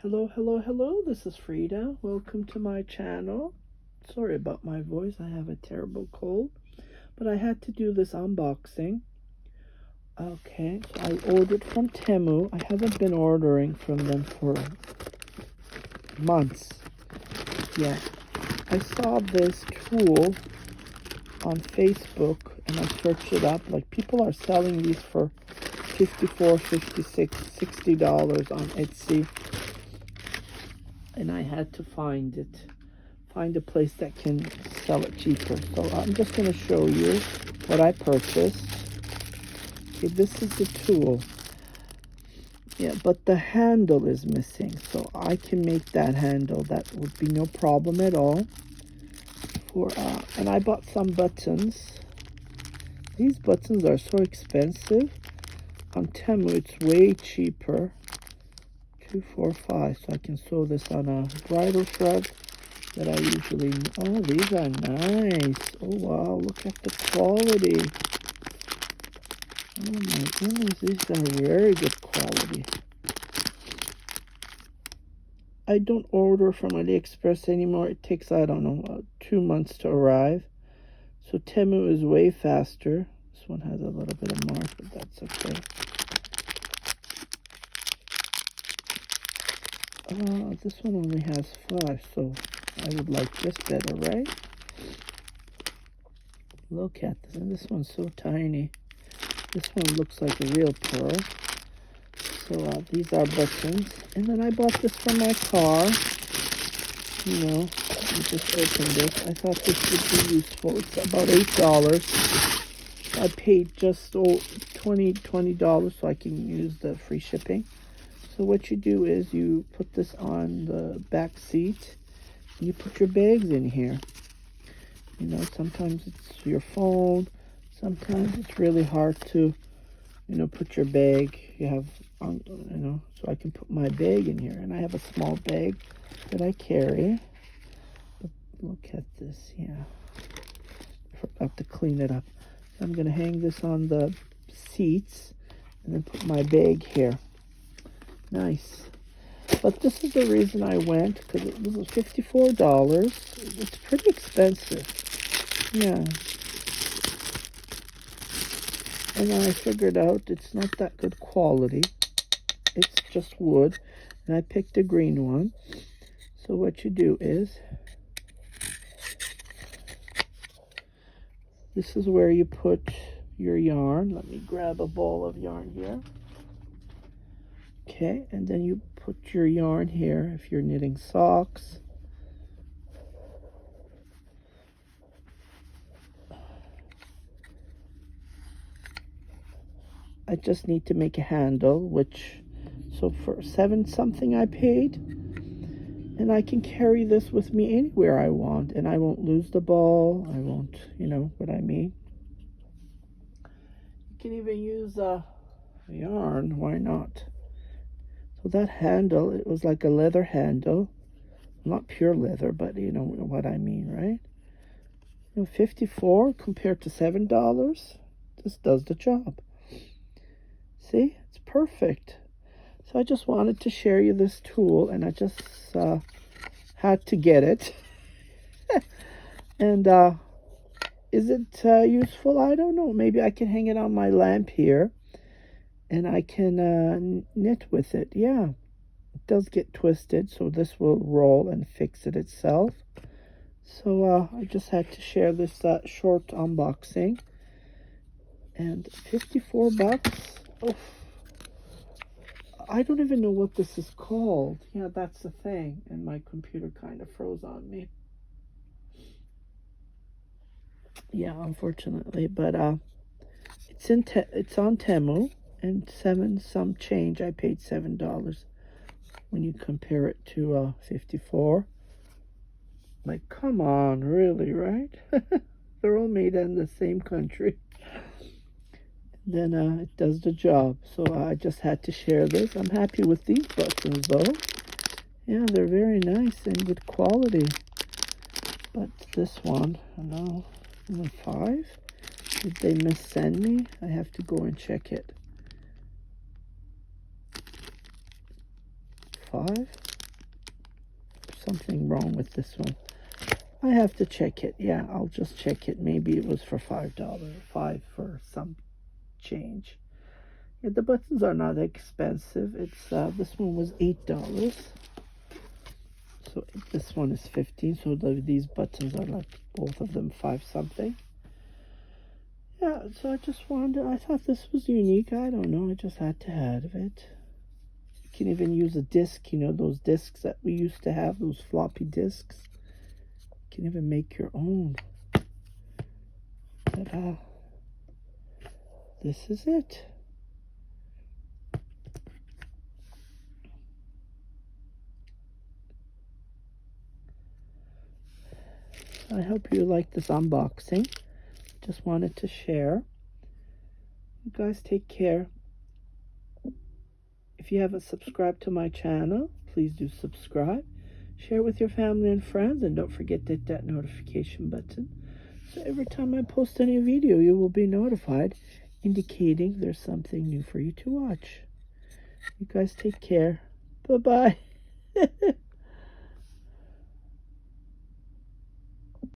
Hello, hello, hello. This is Frida. Welcome to my channel. Sorry about my voice. I have a terrible cold, but I had to do this unboxing. Okay, so I ordered from Temu. I haven't been ordering from them for months. Yeah, I saw this tool on Facebook and I searched it up. Like, people are selling these for $54, $56, $60 on Etsy. And I had to find a place that can sell it cheaper. So I'm just going to show you what I purchased. Okay, this is the tool. Yeah, but the handle is missing, so I can make that handle. That would be no problem at all. And I bought some buttons. These buttons are so expensive. On Temu, it's way cheaper. 2, 4, 5. So I can sew this on a bridal shrug that I usually. Oh, these are nice. Oh wow, look at the quality. Oh my goodness, these are very good quality. I don't order from AliExpress anymore. It takes, I don't know, 2 months to arrive. So Temu is way faster. This one has a little bit of mark, but that's okay. This one only has 5, so I would like this better, right? Look at this, and this one's so tiny. This one looks like a real pearl. So these are buttons. And then I bought this for my car. You know, I just opened it. I thought this would be useful. It's about $8. I paid just $20 so I can use the free shipping. So what you do is you put this on the back seat and you put your bags in here. You know, sometimes it's your phone. Sometimes it's really hard to, put your bag. You have, so I can put my bag in here. And I have a small bag that I carry. But look at this, yeah. I forgot to clean it up. So I'm going to hang this on the seats and then put my bag here. Nice. But this is the reason I went, because it was $54. It's pretty expensive. Yeah. And I figured out it's not that good quality. It's just wood. And I picked a green one. So what you do is, this is where you put your yarn. Let me grab a ball of yarn here. Okay, and then you put your yarn here if you're knitting socks. I just need to make a handle, so for 7 something I paid. And I can carry this with me anywhere I want, and I won't lose the ball. I won't, you know what I mean. You can even use yarn, why not? So that handle, it was like a leather handle. Not pure leather, but you know what I mean, right? $54 compared to $7. This does the job. See, it's perfect. So I just wanted to share you this tool, and I just had to get it. And is it useful? I don't know. Maybe I can hang it on my lamp here, and I can knit with it. Yeah, it does get twisted, so this will roll and fix it itself. So I just had to share this short unboxing. And $54. Oh, I don't even know what this is called. Yeah, that's the thing. And my computer kind of froze on me. Yeah, unfortunately, but it's on Temu, and 7 some change. I paid $7 when you compare it to 54. Like, come on, really, right? They're all made in the same country. Then it does the job. So I just had to share this. I'm happy with these buttons though. Yeah, they're very nice and good quality. But this one, I don't know, 5? Did they missend me? I have to go and check it. 5? something wrong with this one. I have to check it. Yeah, I'll just check it. Maybe it was for $5, 5 for some change. Yeah, the buttons are not expensive. It's this one was $8. So this one is 15. So these buttons are like both of them 5 something. Yeah, so I just wanted, I thought this was unique. I don't know, I just had to have it. You can even use a disc, you know, those discs that we used to have, those floppy discs. You can even make your own. Ta-da. This is it. I hope you like this unboxing. Just wanted to share. You guys take care. If you haven't subscribed to my channel, please do subscribe. Share with your family and friends, and don't forget to hit that notification button. So every time I post any video, you will be notified, indicating there's something new for you to watch. You guys take care. Bye-bye.